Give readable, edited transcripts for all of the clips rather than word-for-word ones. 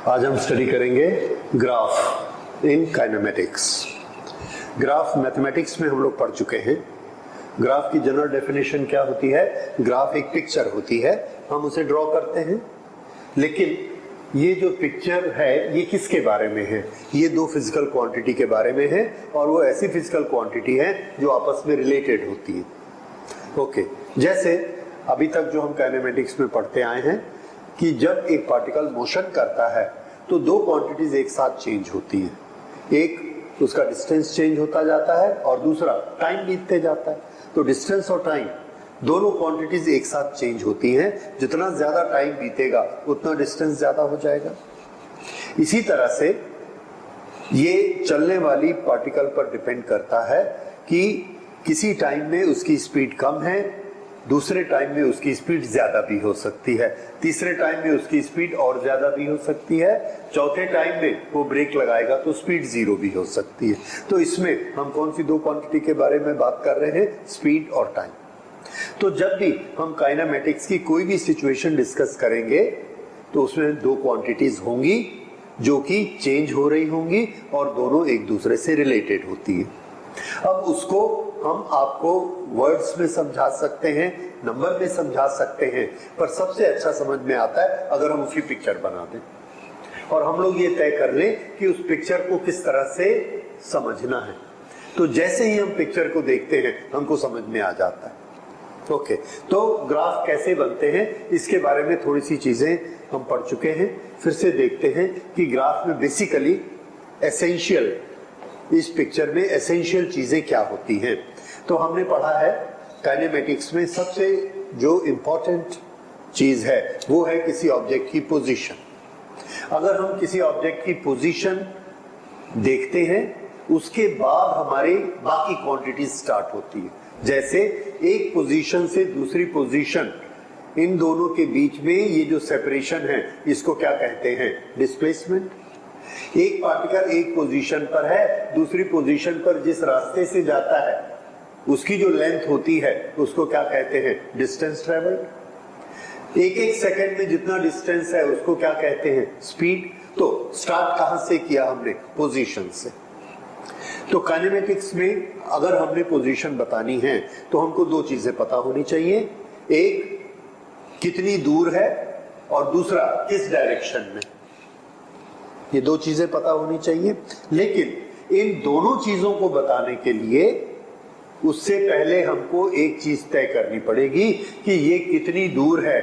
आज हम स्टडी करेंगे ग्राफ इन काइनेमेटिक्स। ग्राफ मैथमेटिक्स में हम लोग पढ़ चुके हैं। ग्राफ की जनरल डेफिनेशन क्या होती है? ग्राफ एक पिक्चर होती है, हम उसे ड्रॉ करते हैं। लेकिन ये जो पिक्चर है ये किसके बारे में है? ये दो फिजिकल क्वांटिटी के बारे में है, और वो ऐसी फिजिकल क्वांटिटी है जो आपस में रिलेटेड होती है। ओके, जैसे अभी तक जो हम काइनेमेटिक्स में पढ़ते आए हैं कि जब एक पार्टिकल मोशन करता है तो दो क्वांटिटीज एक साथ चेंज होती हैं। एक उसका डिस्टेंस चेंज होता जाता है और दूसरा टाइम बीतते जाता है। तो डिस्टेंस और टाइम दोनों क्वांटिटीज एक साथ चेंज होती हैं। जितना ज्यादा टाइम बीतेगा उतना डिस्टेंस ज्यादा हो जाएगा। इसी तरह से ये चलने वाली पार्टिकल पर डिपेंड करता है कि किसी टाइम में उसकी स्पीड कम है, दूसरे टाइम में उसकी स्पीड ज्यादा भी हो सकती है, तीसरे टाइम में उसकी स्पीड और ज्यादा भी हो सकती है, चौथे टाइम में वो ब्रेक लगाएगा तो स्पीड जीरो भी हो सकती है। तो इसमें हम कौन सी दो क्वांटिटी के बारे में बात कर रहे हैं? स्पीड और टाइम। तो जब भी हम काइनेमेटिक्स की कोई भी सिचुएशन डिस्कस करेंगे तो उसमें दो क्वांटिटीज होंगी जो कि चेंज हो रही होंगी और दोनों एक दूसरे से रिलेटेड होती है। अब उसको हम आपको वर्ड्स में समझा सकते हैं, नंबर में समझा सकते हैं, पर सबसे अच्छा समझ में आता है अगर हम उसकी पिक्चर बना दें और हम लोग ये तय कर लें कि उस पिक्चर को किस तरह से समझना है। तो जैसे ही हम पिक्चर को देखते हैं हमको समझ में आ जाता है। ओके, तो ग्राफ कैसे बनते हैं इसके बारे में थोड़ी सी चीजें हम पढ़ चुके हैं। फिर से देखते हैं कि ग्राफ में बेसिकली एसेंशियल, इस पिक्चर में एसेंशियल चीजें क्या होती हैं। तो हमने पढ़ा है काइनेमेटिक्स में सबसे जो इंपॉर्टेंट चीज है वो है किसी ऑब्जेक्ट की पोजीशन। अगर हम किसी ऑब्जेक्ट की पोजीशन देखते हैं उसके बाद हमारी बाकी क्वांटिटीज स्टार्ट होती है। जैसे एक पोजीशन से दूसरी पोजीशन, इन दोनों के बीच में ये जो सेपरेशन है इसको क्या कहते हैं? डिस्प्लेसमेंट। एक पार्टिकल एक पोजीशन पर है, दूसरी पोजीशन पर जिस रास्ते से जाता है उसकी जो लेंथ होती है उसको क्या कहते हैं? Distance travelled. एक एक सेकंड में जितना डिस्टेंस है उसको क्या कहते हैं? स्पीड। तो स्टार्ट कहां से किया हमने? पोजीशन से। तो काइनेमेटिक्स में अगर हमने पोजीशन बतानी है तो हमको दो चीजें पता होनी चाहिए। एक, कितनी दूर है, और दूसरा किस डायरेक्शन में। ये दो चीजें पता होनी चाहिए। लेकिन इन दोनों चीजों को बताने के लिए उससे पहले हमको एक चीज तय करनी पड़ेगी कि ये कितनी दूर है।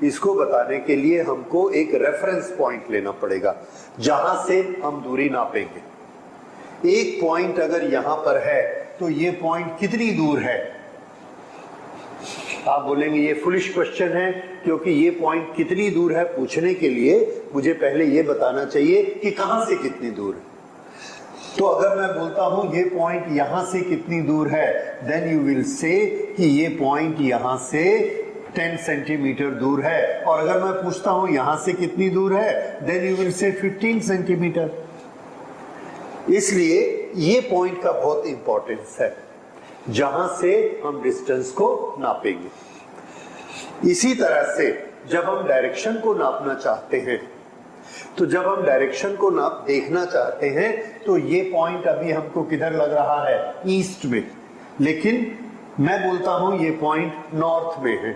इसको बताने के लिए हमको एक रेफरेंस पॉइंट लेना पड़ेगा जहां से हम दूरी नापेंगे। एक पॉइंट अगर यहां पर है तो ये पॉइंट कितनी दूर है? आप बोलेंगे ये फुलिश क्वेश्चन है, क्योंकि ये पॉइंट कितनी दूर है पूछने के लिए मुझे पहले ये बताना चाहिए कि कहां से कितनी दूर है। तो अगर मैं बोलता हूं ये पॉइंट यहां से कितनी दूर है, देन यू विल से कि ये पॉइंट यहां से 10 सेंटीमीटर दूर है। और अगर मैं पूछता हूं यहां से कितनी दूर है, then you will say 15 centimetre. इसलिए ये पॉइंट का बहुत इंपॉर्टेंस है जहां से हम डिस्टेंस को नापेंगे। इसी तरह से जब हम डायरेक्शन को नापना चाहते हैं, तो जब हम डायरेक्शन को नाप देखना चाहते हैं तो ये पॉइंट अभी हमको किधर लग रहा है? ईस्ट में। लेकिन मैं बोलता हूं ये पॉइंट नॉर्थ में है।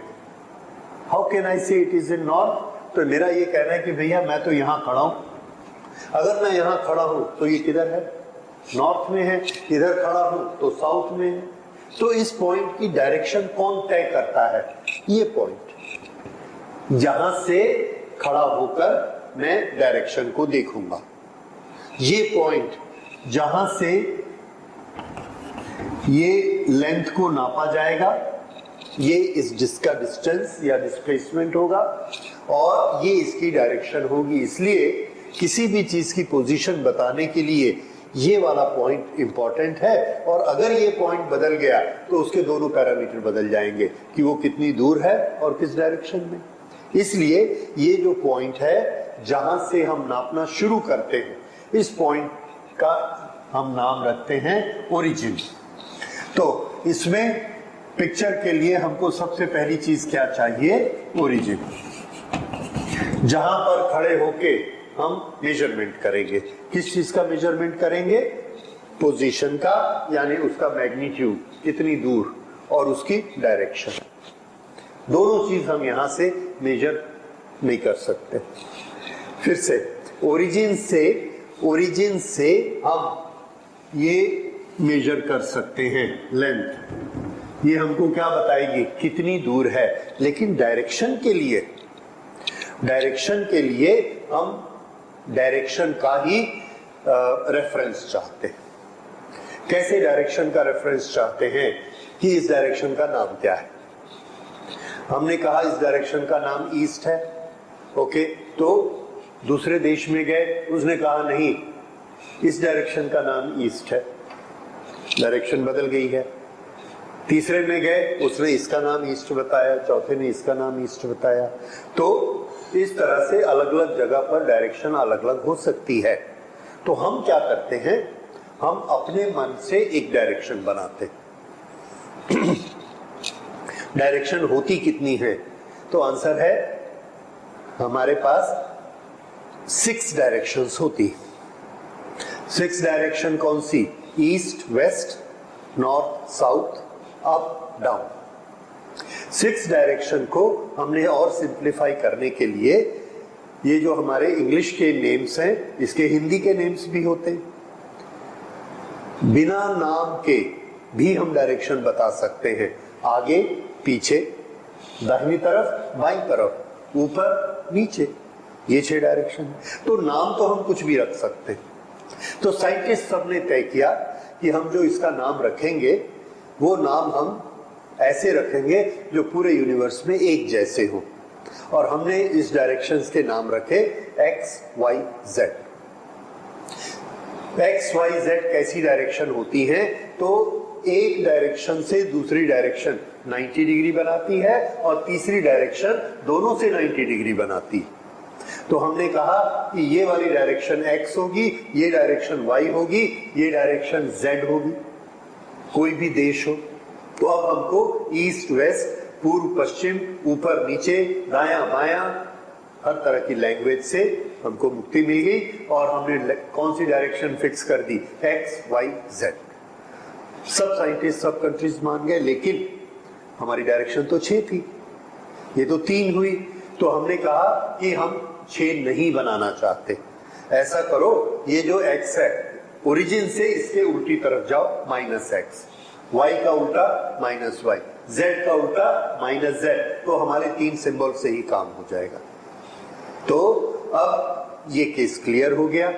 हाउ कैन आई से इट इज इन नॉर्थ? तो मेरा ये कहना है कि भैया मैं तो यहां खड़ा हूं। अगर मैं यहां खड़ा हूं तो ये किधर है? नॉर्थ में है। इधर खड़ा हूं तो साउथ में है। तो इस पॉइंट की डायरेक्शन कौन तय करता है? ये पॉइंट। जहां से खड़ा होकर मैं डायरेक्शन को देखूंगा, ये पॉइंट जहां से ये लेंथ को नापा जाएगा, ये इस जिसका डिस्टेंस या डिस्प्लेसमेंट होगा और ये इसकी डायरेक्शन होगी। इसलिए किसी भी चीज की पोजीशन बताने के लिए ये वाला पॉइंट इंपॉर्टेंट है, और अगर ये पॉइंट बदल गया तो उसके दोनों पैरामीटर बदल जाएंगे कि वो कितनी दूर है और किस डायरेक्शन में। इसलिए ये जो पॉइंट है जहां से हम नापना शुरू करते हैं, इस पॉइंट का हम नाम रखते हैं ओरिजिन। तो इसमें पिक्चर के लिए हमको सबसे पहली चीज क्या चाहिए? ओरिजिन। जहां पर खड़े होके हम मेजरमेंट करेंगे। किस चीज का मेजरमेंट करेंगे? पोजीशन का, यानी उसका मैग्नीट्यूड कितनी दूर और उसकी डायरेक्शन। दोनों चीज हम यहां से मेजर नहीं कर सकते। फिर से ओरिजिन से हम ये मेजर कर सकते हैं लेंथ, ये हमको क्या बताएगी कितनी दूर है। लेकिन डायरेक्शन के लिए हम डायरेक्शन का ही रेफरेंस चाहते हैं। कैसे डायरेक्शन का रेफरेंस चाहते हैं कि इस डायरेक्शन का नाम क्या है। हमने कहा इस डायरेक्शन का नाम ईस्ट है, ओके। तो दूसरे देश में गए, उसने कहा नहीं इस डायरेक्शन का नाम ईस्ट है, डायरेक्शन बदल गई है। तीसरे में गए, उसने इसका नाम ईस्ट बताया, चौथे ने इसका नाम ईस्ट बताया। तो इस तरह से अलग अलग जगह पर डायरेक्शन अलग अलग हो सकती है। तो हम क्या करते हैं, हम अपने मन से एक डायरेक्शन बनाते हैं। डायरेक्शन होती कितनी है? तो आंसर है हमारे पास 6 डायरेक्शंस होती। 6 डायरेक्शन कौन सी? East, west, north, south, up, down. 6 direction को हमने और सिंप्लीफाई करने के लिए, ये जो हमारे इंग्लिश के नेम्स हैं, इसके हिंदी के नेम्स भी होते हैं। बिना नाम के भी हम डायरेक्शन बता सकते हैं। आगे, पीछे, दाहिनी तरफ, बाईं तरफ, ऊपर, नीचे, ये 6 डायरेक्शन। तो नाम तो हम कुछ भी रख सकते हैं। तो साइंटिस्ट सबने तय किया कि हम जो इसका नाम रखेंगे वो नाम हम ऐसे रखेंगे जो पूरे यूनिवर्स में एक जैसे हो। और हमने इस डायरेक्शंस के नाम रखे X, Y, Z. X, Y, Z कैसी डायरेक्शन होती है? तो एक डायरेक्शन से दूसरी डायरेक्शन 90 डिग्री बनाती है और तीसरी डायरेक्शन दोनों से 90 डिग्री बनाती है। तो हमने कहा कि ये वाली डायरेक्शन एक्स होगी, ये डायरेक्शन वाई होगी, ये डायरेक्शन जेड होगी, कोई भी देश हो। तो अब हमको ईस्ट, वेस्ट, पूर्व, पश्चिम, ऊपर, नीचे, दायां, बायां, हर तरह की लैंग्वेज से हमको मुक्ति मिल गई। और हमने कौन सी डायरेक्शन फिक्स कर दी? X, Y, Z. सब साइंटिस्ट, सब कंट्रीज मान गए, लेकिन हमारी डायरेक्शन तो 6 थी, ये तो 3 हुई। तो हमने कहा कि हम 6 नहीं बनाना चाहते। ऐसा करो, ये जो x है, ओरिजिन से इसके उल्टी तरफ जाओ, -x, y का उल्टा -y, z का उल्टा -z। तो हमारे 3 सिंबल से ही काम हो जाएगा। तो अब ये केस क्लियर हो गया।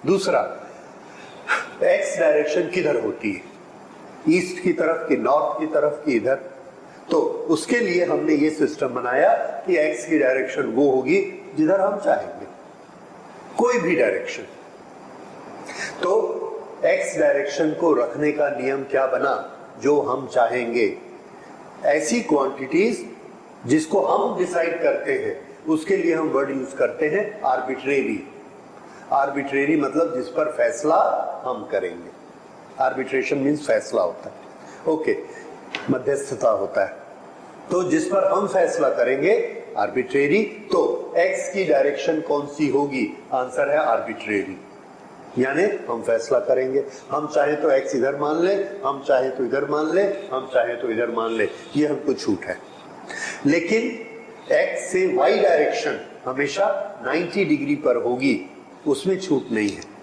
दूसरा, x डायरेक्शन किधर होती है? ईस्ट की तरफ की, नॉर्थ की तरफ की, इधर। तो उसके लिए हमने ये सिस्टम बनाया कि x की डायरेक्शन वो होगी जिधर हम चाहेंगे, कोई भी डायरेक्शन। तो x डायरेक्शन को रखने का नियम क्या बना? जो हम चाहेंगे, ऐसी क्वांटिटीज जिसको हम डिसाइड करते हैं, उसके लिए हम वर्ड यूज करते हैं आर्बिट्रेरी। आर्बिट्रेरी मतलब जिस पर फैसला हम करेंगे। आर्बिट्रेशन मीन्स फैसला होता है, ओके, मध्यस्थता होता है। तो जिस पर हम फैसला करेंगे आर्बिट्रेरी। तो x की डायरेक्शन कौन सी होगी? आंसर है आर्बिट्रेरी, यानी हम फैसला करेंगे। हम चाहे तो x इधर मान ले, हम चाहे तो इधर मान ले, हम चाहे तो इधर मान ले, ये हमको छूट है। लेकिन x से y डायरेक्शन हमेशा 90 डिग्री पर होगी, उसमें छूट नहीं है।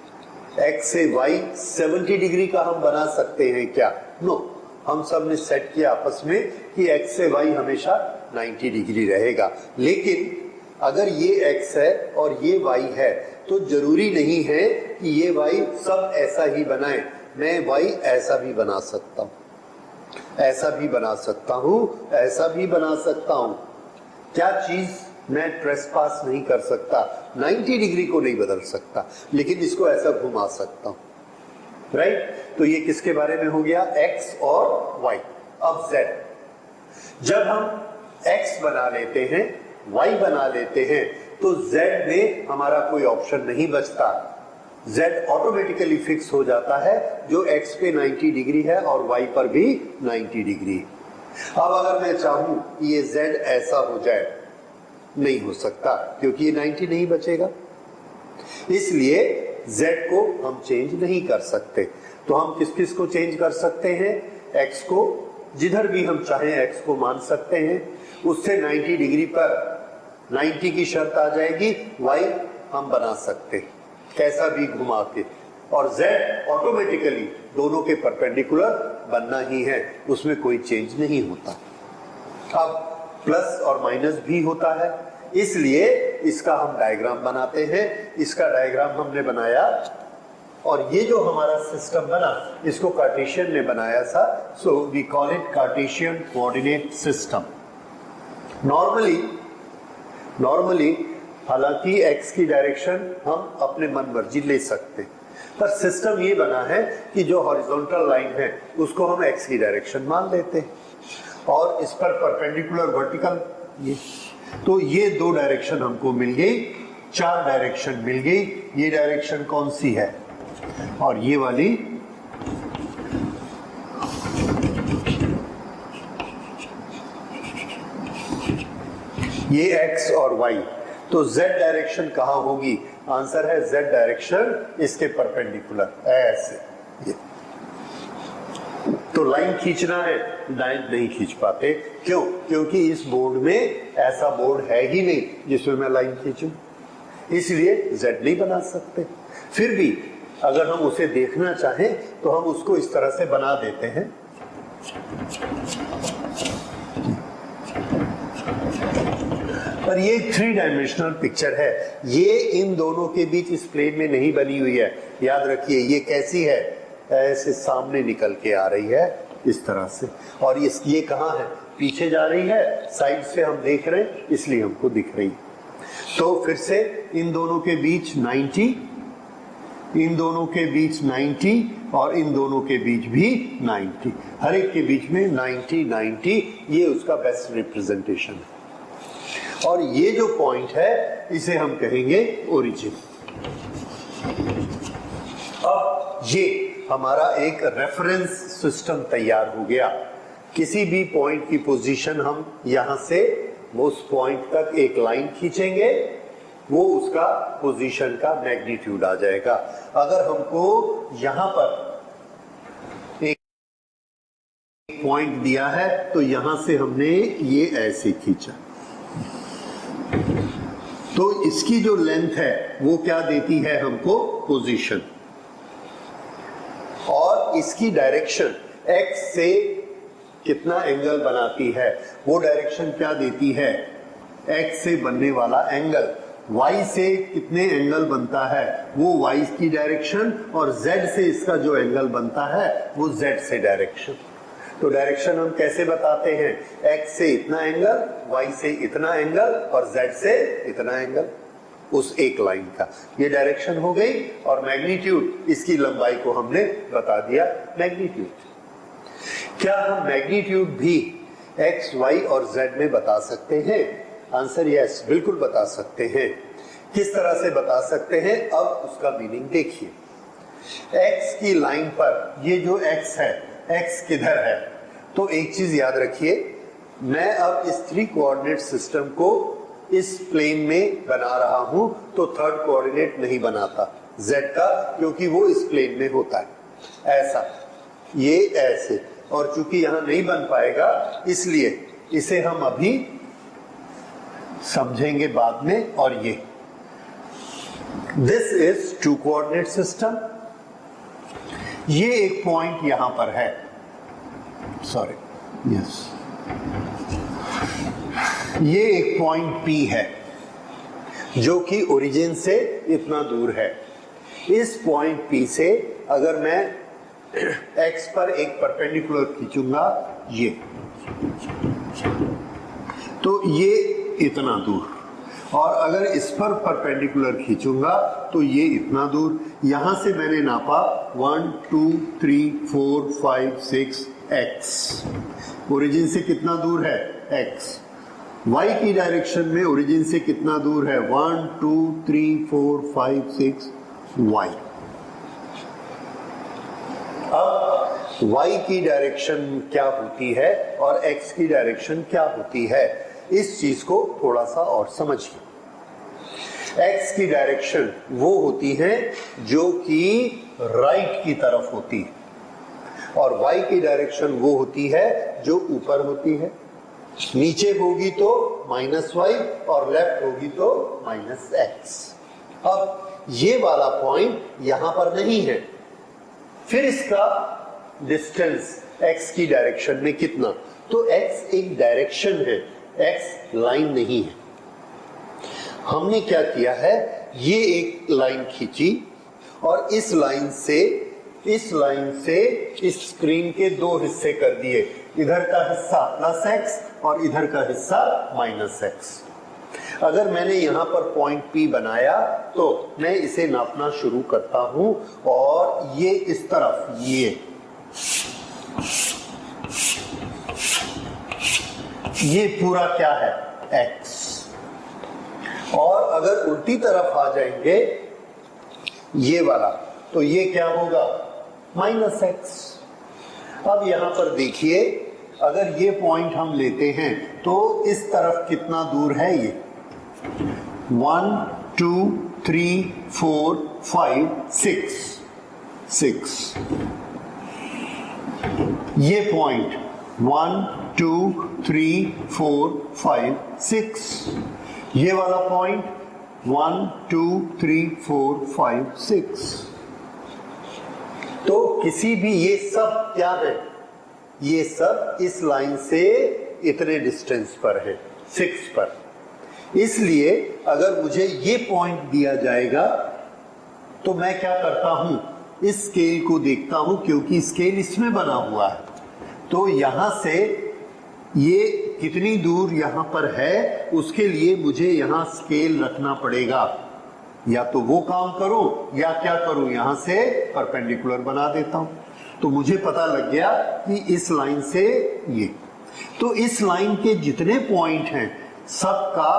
x से y 70 डिग्री का हम बना सकते हैं क्या? नो, हम सब ने सेट किया आपस में कि x से y हमेशा 90 डिग्री रहेगा। लेकिन अगर ये x है और ये y है, तो जरूरी नहीं है कि ये y सब ऐसा ही बनाए। मैं y ऐसा भी बना सकता हूं, ऐसा भी बना सकता हूं, ऐसा भी बना सकता हूं। क्या चीज मैं ट्रेसपास नहीं कर सकता? 90 डिग्री को नहीं बदल सकता, लेकिन इसको ऐसा घुमा सकता हूं, राइट? तो ये किसके बारे में हो गया? x और y। अब z, जब हम x बना लेते हैं, y बना लेते हैं, तो z में हमारा कोई ऑप्शन नहीं बचता। z ऑटोमेटिकली फिक्स हो जाता है, जो x पे 90 डिग्री है और y पर भी 90 डिग्री। अब अगर मैं चाहूं कि ये z ऐसा हो जाए, नहीं हो सकता, क्योंकि ये 90 नहीं बचेगा। इसलिए z को हम चेंज नहीं कर सकते। तो हम किस किस को चेंज कर सकते हैं? x को जिधर भी हम चाहें x को मान सकते हैं। उससे 90 डिग्री पर 90 की शर्त आ जाएगी, y हम बना सकते हैं कैसा भी घुमा के, और z ऑटोमेटिकली दोनों के परपेंडिकुलर बनना ही है, उसमें कोई चेंज नहीं होता। अब प्लस और माइनस भी होता है, इसलिए इसका हम डायग्राम बनाते हैं। इसका डायग्राम हमने बनाया और ये जो हमारा सिस्टम बना इसको कार्टेशियन ने बनाया था, so we call it Cartesian coordinate system. Normally हालांकि x की डायरेक्शन हम अपने मन मर्जी ले सकते हैं, पर सिस्टम ये बना है कि जो हॉरिजॉन्टल लाइन है उसको हम x की डायरेक्शन मान लेते हैं और इस पर परपेंडिकुलर वर्टिकल ये, तो ये दो डायरेक्शन हमको मिल गई, चार डायरेक्शन मिल गई। ये डायरेक्शन कौन सी है? और ये वाली ये x और y। तो z डायरेक्शन कहां होगी? आंसर है z डायरेक्शन इसके परपेंडिकुलर ऐसे। ये तो लाइन खींचना है, लाइन नहीं खींच पाते। क्यों? क्योंकि इस बोर्ड में ऐसा बोर्ड है ही नहीं जिसमें मैं लाइन खींचूं, इसलिए z नहीं बना सकते। फिर भी अगर हम उसे देखना चाहें तो हम उसको इस तरह से बना देते हैं। पर ये 3 डायमेंशनल पिक्चर है, ये इन दोनों के बीच इस प्लेन में नहीं बनी हुई है। याद रखिए ये कैसी है? ऐसे सामने निकल के आ रही है इस तरह से, और ये कहाँ है? पीछे जा रही है, साइड से हम देख रहे हैं इसलिए हमको दिख रही। तो फिर से इन दोनों के बीच 90, इन दोनों के बीच 90 और इन दोनों के बीच भी 90, हर एक के बीच में 90 90, ये उसका बेस्ट रिप्रेजेंटेशन है। और ये जो पॉइंट है इसे हम कहेंगे ओरिजिन। अब ये हमारा एक रेफरेंस सिस्टम तैयार हो गया। किसी भी पॉइंट की पोजीशन हम यहां से उस पॉइंट तक एक लाइन खींचेंगे, वो उसका पोजीशन का मैग्नीट्यूड आ जाएगा। अगर हमको यहां पर एक पॉइंट दिया है तो यहां से हमने ये ऐसे खींचा, तो इसकी जो लेंथ है वो क्या देती है हमको? पोजीशन। और इसकी डायरेक्शन x से कितना एंगल बनाती है वो डायरेक्शन क्या देती है? x से बनने वाला एंगल। y से कितने एंगल बनता है वो y की डायरेक्शन, और z से इसका जो एंगल बनता है वो z से डायरेक्शन। तो डायरेक्शन हम कैसे बताते हैं? x से इतना एंगल, y से इतना एंगल और z से इतना एंगल उस एक लाइन का। ये डायरेक्शन हो गई, और मैग्नीट्यूड इसकी लंबाई को हमने बता दिया मैग्नीट्यूड। क्या हम मैग्नीट्यूड भी x, y और z में बता सकते हैं? आंसर यस, बिल्कुल बता सकते हैं। किस तरह से बता सकते हैं? अब उसका मीनिंग देखिए। x की लाइन पर ये जो x है, x किधर है? तो एक चीज याद रखिए, मैं अब इस 3 कोऑर्डिनेट सिस्टम को इस प्लेन में बना रहा हूं तो थर्ड कोऑर्डिनेट नहीं बनाता z का, क्योंकि वो इस प्लेन में होता है ऐसा, ये ऐसे, और चूंकि यहां नहीं बन पाएगा इसलिए इसे हम अभी समझेंगे बाद में। और ये दिस इज 2 कोऑर्डिनेट सिस्टम। ये एक पॉइंट यहां पर है, सॉरी यस, ये एक पॉइंट P है जो कि ओरिजिन से इतना दूर है। इस पॉइंट P से अगर मैं x पर एक परपेंडिकुलर खींचूंगा ये, तो ये इतना दूर, और अगर इस पर परपेंडिकुलर खींचूंगा तो ये इतना दूर। यहां से मैंने नापा 1 2 3 4 5 6 x। ओरिजिन से कितना दूर है? x। y की डायरेक्शन में ओरिजिन से कितना दूर है? 1 2 3 4 5 6 y। अब y की डायरेक्शन क्या होती है और x की डायरेक्शन क्या होती है, इस चीज को थोड़ा सा और समझिए। एक्स की डायरेक्शन वो होती है जो कि राइट की तरफ होती है, और वाई की डायरेक्शन वो होती है जो ऊपर होती है। नीचे होगी तो -y और लेफ्ट होगी तो -x। अब ये वाला पॉइंट यहां पर नहीं है, फिर इसका डिस्टेंस x की डायरेक्शन में कितना, तो x एक डायरेक्शन है, x लाइन नहीं है। हमने क्या किया है, ये एक लाइन खींची और इस लाइन से इस स्क्रीन के दो हिस्से कर दिए, इधर का हिस्सा +x और इधर का हिस्सा -x। अगर मैंने यहां पर पॉइंट P बनाया तो मैं इसे नापना शुरू करता हूं, और ये इस तरफ ये पूरा क्या है, x। और अगर उल्टी तरफ आ जाएंगे ये वाला, तो ये क्या होगा, -x। अब यहां पर देखिए, अगर ये पॉइंट हम लेते हैं तो इस तरफ कितना दूर है, ये 1 2 3 4 5 6। ये पॉइंट 1 2 3 4 5 6, ये वाला पॉइंट 1 2 3 4 5 6। तो किसी भी, ये सब क्या है, ये सब इस लाइन से इतने डिस्टेंस पर है, 6 पर। इसलिए अगर मुझे ये पॉइंट दिया जाएगा तो मैं क्या करता हूं, इस स्केल को देखता हूं, क्योंकि स्केल इसमें बना हुआ है। तो यहां से ये कितनी दूर यहां पर है, उसके लिए मुझे यहां स्केल रखना पड़ेगा। या तो वो काम करूं या क्या करूं, यहां से परपेंडिकुलर बना देता हूं। तो मुझे पता लग गया कि इस लाइन से ये, तो इस लाइन के जितने पॉइंट हैं सबका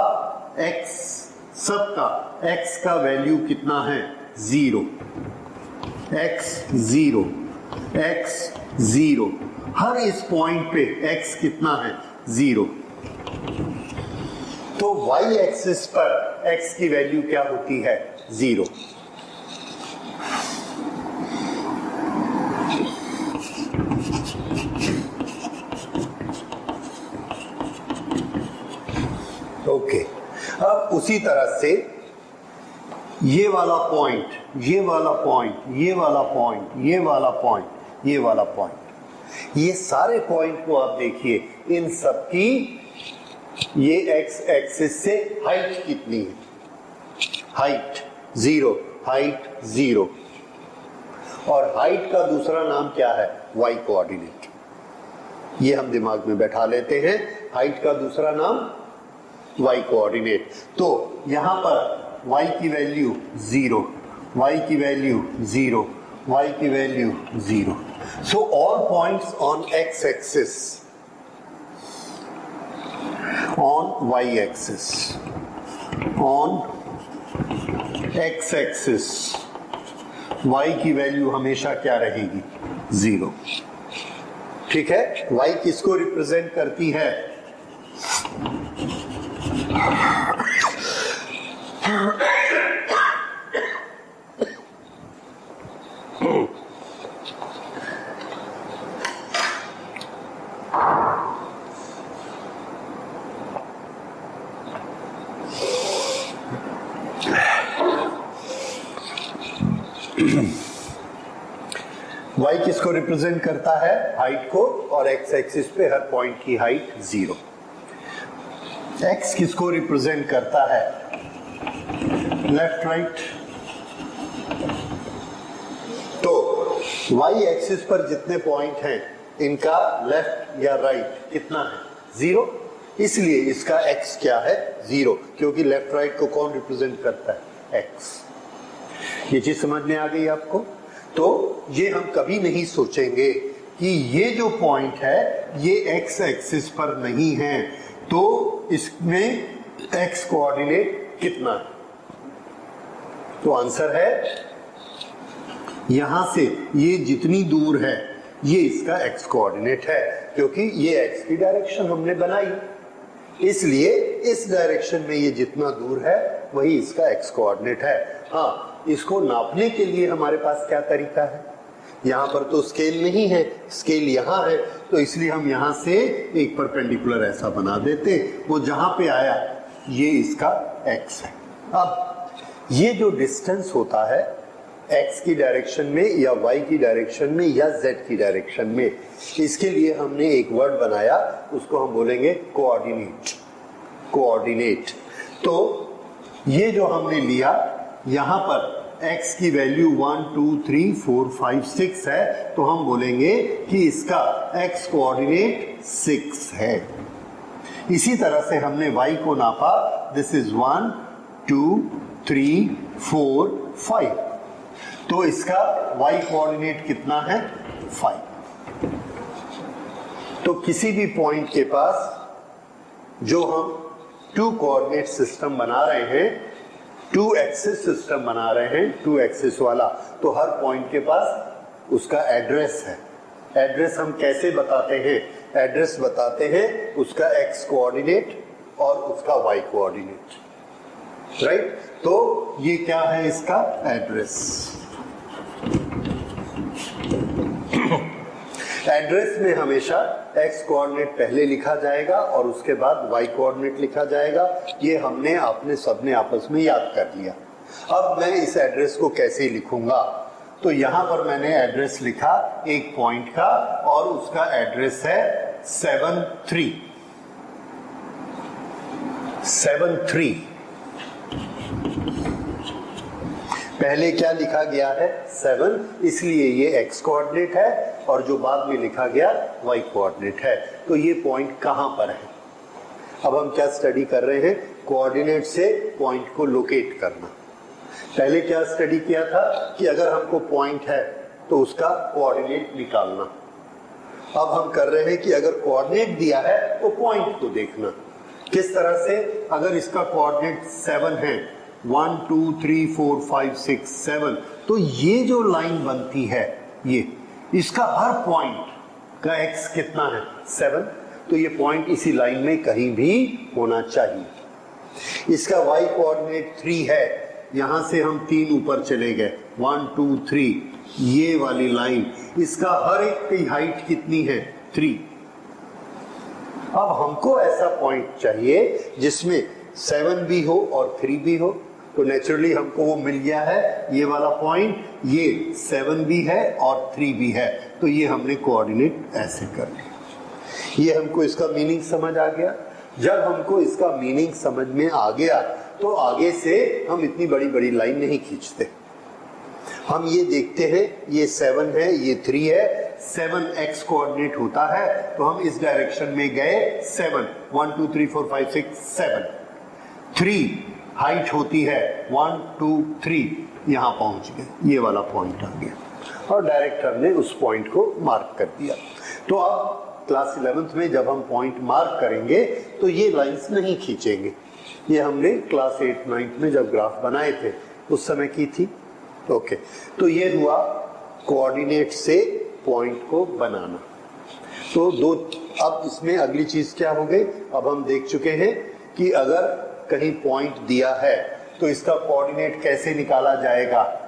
x का वैल्यू कितना है, 0, x 0। हर इस पॉइंट पे x कितना है, 0। तो y एक्सिस पर x की वैल्यू क्या होती है, 0। ओके। अब उसी तरह से ये वाला पॉइंट, ये वाला पॉइंट, ये वाला पॉइंट, ये वाला पॉइंट, ये वाला पॉइंट, ये सारे पॉइंट को आप देखिए, इन सब की ये x एक्सिस से हाइट कितनी है, हाइट 0, हाइट 0। और हाइट का दूसरा नाम क्या है, y कोऑर्डिनेट। ये हम दिमाग में बैठा लेते हैं, हाइट का दूसरा नाम y कोऑर्डिनेट। तो यहां पर y की वैल्यू 0, y की वैल्यू 0, y की value 0। So all points on x-axis, on y-axis, on x-axis, y की वैल्यू हमेशा क्या रहेगी, 0। ठीक है, y किसको रिप्रेजेंट करती है, y किसको रिप्रेजेंट करता है, हाइट को, और x एक्सिस पे हर पॉइंट की हाइट 0। x किसको रिप्रेजेंट करता है, लेफ्ट राइट। तो y एक्सिस पर जितने पॉइंट हैं इनका लेफ्ट या राइट कितना है, 0। इसलिए इसका x क्या है, 0, क्योंकि लेफ्ट राइट को कौन रिप्रेजेंट करता है, x। ये चीज समझ में आ गई आपको। तो ये हम कभी नहीं सोचेंगे कि ये जो पॉइंट है ये x एक्सिस पर नहीं है, तो इसमें x कोऑर्डिनेट कितना है। तो आंसर है यहां से ये जितनी दूर है ये इसका x कोऑर्डिनेट है, क्योंकि ये x की डायरेक्शन हमने बनाई, इसलिए इस डायरेक्शन में ये जितना दूर है वही इसका एक्स कोऑर्डिनेट है। हाँ, इसको नापने के लिए हमारे पास क्या तरीका है, यहाँ पर तो स्केल नहीं है, स्केल यहाँ है, तो इसलिए हम यहाँ से एक परपेंडिकुलर ऐसा बना देते, वो जहां पे आया ये इसका x है। अब ये जो डिस्टेंस होता है x की डायरेक्शन में या y की डायरेक्शन में या z की डायरेक्शन में, इसके लिए हमने एक वर्ड बनाया, उसको हम बोलेंगे कोऑर्डिनेट। कोऑर्डिनेट। तो ये जो हमने लिया, यहां पर x की वैल्यू 1 2 3 4 5 6 है, तो हम बोलेंगे कि इसका x कोऑर्डिनेट 6 है। इसी तरह से हमने y को नापा, दिस इज 1 2 3 4 5, तो इसका y कोऑर्डिनेट कितना है 5। तो किसी भी पॉइंट के पास जो हम टू कोऑर्डिनेट सिस्टम बना रहे हैं, टू एक्सिस सिस्टम बना रहे हैं, टू एक्सिस वाला, तो हर पॉइंट के पास उसका एड्रेस है। एड्रेस हम कैसे बताते हैं, एड्रेस बताते हैं उसका एक्स कोऑर्डिनेट और उसका वाई कोऑर्डिनेट, राइट। तो ये क्या है इसका एड्रेस। एड्रेस में हमेशा एक्स कोऑर्डिनेट पहले लिखा जाएगा और उसके बाद वाई कोऑर्डिनेट लिखा जाएगा। ये हमने आपने सबने आपस में याद कर लिया। अब मैं इस एड्रेस को कैसे लिखूंगा, तो यहां पर मैंने एड्रेस लिखा एक पॉइंट का और उसका एड्रेस है 7 3। पहले क्या लिखा गया है 7, इसलिए ये एक्स कोऑर्डिनेट है और जो बाद में लिखा गया वाई कोऑर्डिनेट है। तो ये पॉइंट कहां पर है। अब हम क्या स्टडी कर रहे हैं, कोऑर्डिनेट से पॉइंट को लोकेट करना। पहले क्या स्टडी किया था कि अगर हमको पॉइंट है तो उसका कोऑर्डिनेट निकालना। अब हम कर रहे हैं कि अगर कोऑर्डिनेट दिया है तो पॉइंट को देखना। किस तरह से, अगर इसका कोऑर्डिनेट 7 है, 1 2 3 4 5 6 7, तो ये जो लाइन बनती है, ये इसका हर पॉइंट का x कितना है 7, तो ये पॉइंट इसी लाइन में कहीं भी होना चाहिए। इसका y कोऑर्डिनेट 3 है, यहां से हम 3 ऊपर चले गए, 1 2 3, ये वाली लाइन, इसका हर एक की हाइट कितनी है 3। अब हमको ऐसा पॉइंट चाहिए जिसमें 7 भी हो और 3 भी हो, तो नेचुरली हमको वो मिल गया है ये वाला पॉइंट, ये 7 भी है और 3 भी है, तो ये हमने कोऑर्डिनेट ऐसे कर लिया। ये हमको इसका मीनिंग समझ आ गया। जब हमको इसका मीनिंग समझ में आ गया तो आगे से हम इतनी बड़ी बड़ी लाइन नहीं खींचते। हम ये देखते हैं ये 7 है, ये 3 है, 7 एक्स कोऑर्डिनेट होता है, तो हम इस डायरेक्शन में गए 7, 1 2 3 4 5 6 7, 3 हाइट होती है 1 2 3, यहां पहुंच गए, ये वाला पॉइंट आ गया और डायरेक्टर ने उस पॉइंट को मार्क कर दिया। तो अब क्लास 11th में जब हम पॉइंट मार्क करेंगे तो ये लाइंस नहीं खींचेंगे। ये हमने क्लास 8 9th में जब ग्राफ बनाए थे उस समय की थी। ओके, तो ये हुआ कोऑर्डिनेट से पॉइंट को बनाना। तो दो, अब इसमें अगली चीज क्या हो गई, अब हम देख चुके हैं कि अगर कहीं पॉइंट दिया है तो इसका कोऑर्डिनेट कैसे निकाला जाएगा।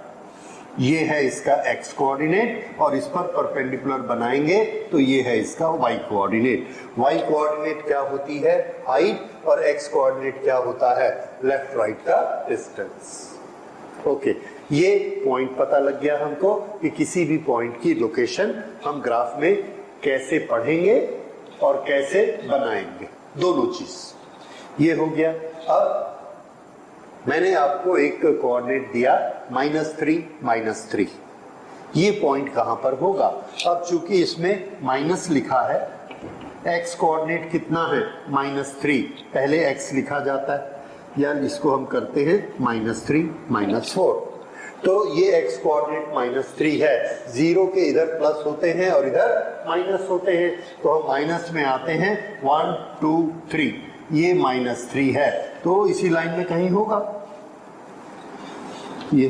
ये है इसका x कोऑर्डिनेट और इस पर परपेंडिकुलर बनाएंगे तो ये है इसका y कोऑर्डिनेट। y कोऑर्डिनेट क्या होती है हाइट और x कोऑर्डिनेट क्या होता है लेफ्ट राइट का डिस्टेंस। ओके, ये पॉइंट पता लग गया हमको कि किसी भी पॉइंट की लोकेशन हम ग्राफ में कैसे पढ़ेंगे और कैसे बनाएंगे, दोनों चीज ये हो गया। अब मैंने आपको एक कोऑर्डिनेट दिया -3 -3, ये पॉइंट कहां पर होगा। अब चूंकि इसमें माइनस लिखा है, x कोऑर्डिनेट कितना है -3, पहले x लिखा जाता है या इसको हम करते हैं -3 -4, तो ये x कोऑर्डिनेट -3 है। 0 के इधर प्लस होते हैं और इधर माइनस होते हैं, तो हम माइनस में आते हैं 1 2 3, ये -3 है, तो इसी लाइन में कहीं होगा। ये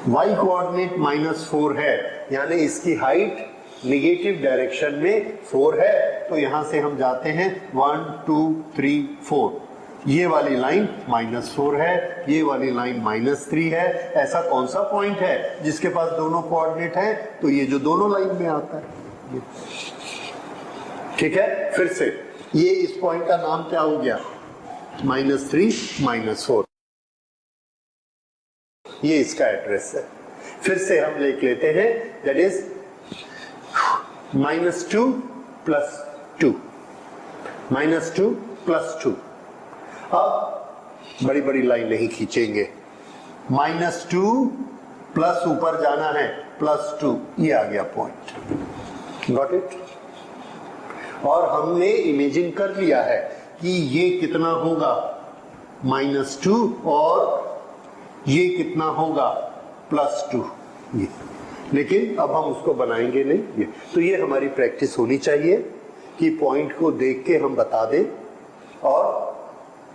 y कोऑर्डिनेट -4 है, यानी इसकी हाइट निगेटिव डायरेक्शन में 4 है, तो यहां से हम जाते हैं 1 2 3 4, ये वाली लाइन -4 है, ये वाली लाइन -3 है। ऐसा कौन सा पॉइंट है जिसके पास दोनों कोऑर्डिनेट हैं? तो ये जो दोनों लाइन में आता है। ठीक है, फिर से ये इस पॉइंट का नाम क्या हो गया? -3 -4, ये इसका एड्रेस है। फिर से हम लिख लेते हैं, दैट इज -2 + 2, -2 + 2। अब बड़ी बड़ी लाइन नहीं खींचेंगे, -2 प्लस ऊपर जाना है +2, ये आ गया पॉइंट। Got it? और हमने इमेजिन कर लिया है कि ये कितना होगा, -2, और ये कितना होगा, +2। ये, लेकिन अब हम उसको बनाएंगे नहीं। ये तो ये हमारी प्रैक्टिस होनी चाहिए कि पॉइंट को देख के हम बता दें, और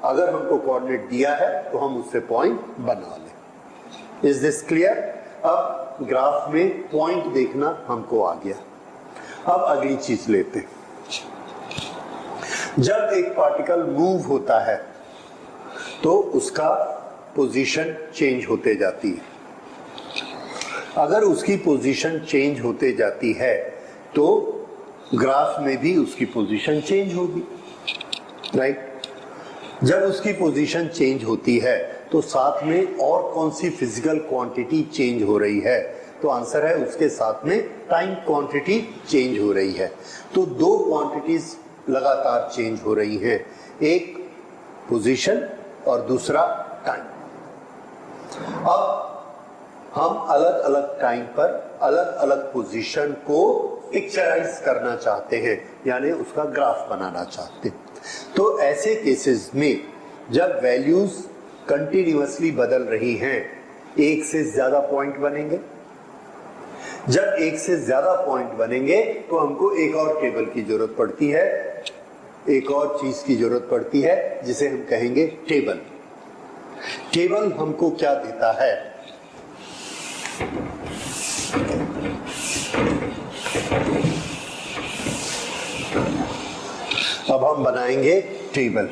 अगर हमको कोऑर्डिनेट दिया है तो हम उससे पॉइंट बना लें। Is this clear? अब ग्राफ में पॉइंट देखना हमको आ गया। अब अगली चीज लेते हैं। जब एक पार्टिकल मूव होता है तो उसका पोजीशन चेंज होते जाती है। अगर उसकी पोजीशन चेंज होते जाती है तो ग्राफ में भी उसकी पोजीशन चेंज होगी, राइट? जब उसकी पोजीशन चेंज होती है तो साथ में और कौन सी फिजिकल क्वांटिटी चेंज हो रही है? तो आंसर है उसके साथ में टाइम क्वांटिटी चेंज हो रही है। तो दो क्वांटिटीज लगातार चेंज हो रही हैं, एक पोजीशन और दूसरा टाइम। अब हम अलग अलग टाइम पर अलग अलग पोजीशन को पिक्चराइज करना चाहते हैं, यानी उसका ग्राफ बनाना चाहते हैं। तो ऐसे केसेस में जब वैल्यूज कंटिन्यूअसली बदल रही हैं, एक से ज्यादा पॉइंट बनेंगे। जब एक से ज्यादा पॉइंट बनेंगे तो हमको एक और टेबल की जरूरत पड़ती है, एक और चीज की जरूरत पड़ती है जिसे हम कहेंगे टेबल। टेबल हमको क्या देता है? अब हम बनाएंगे टेबल।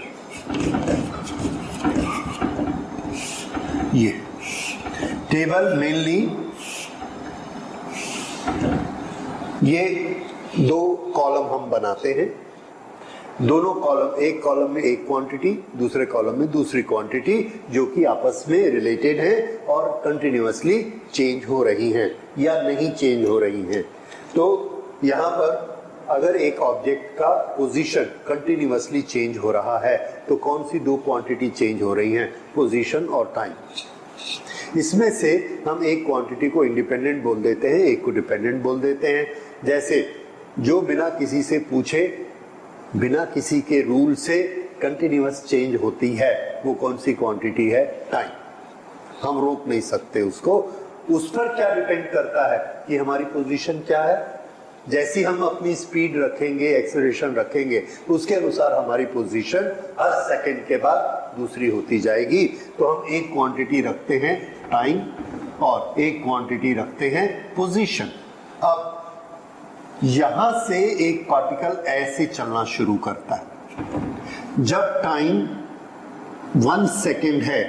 ये टेबल मेनली ये दो कॉलम हम बनाते हैं। दोनों कॉलम, एक कॉलम में एक क्वांटिटी, दूसरे कॉलम में दूसरी क्वांटिटी, जो कि आपस में रिलेटेड है और कंटिन्यूअसली चेंज हो रही हैं या नहीं चेंज हो रही हैं। तो यहाँ पर अगर एक ऑब्जेक्ट का पोजीशन कंटिन्यूअसली चेंज हो रहा है तो कौन सी दो क्वांटिटी चेंज हो रही हैं? पोजीशन और टाइम। इसमें से हम एक क्वांटिटी को इंडिपेंडेंट बोल देते हैं, एक को डिपेंडेंट बोल देते हैं। जैसे जो बिना किसी से पूछे, बिना किसी के रूल से कंटिन्यूअस चेंज होती है, वो कौन सी क्वांटिटी है? टाइम। हम रोक नहीं सकते उसको। उस पर क्या डिपेंड करता है कि हमारी पोजीशन क्या है। जैसी हम अपनी स्पीड रखेंगे, एक्सेलरेशन रखेंगे, उसके अनुसार हमारी पोजीशन हर सेकंड के बाद दूसरी होती जाएगी। तो हम एक क्वांटिटी रखते हैं टाइम और एक क्वांटिटी रखते हैं पोजीशन। अब यहां से एक पार्टिकल ऐसे चलना शुरू करता है। जब टाइम 1 सेकेंड है,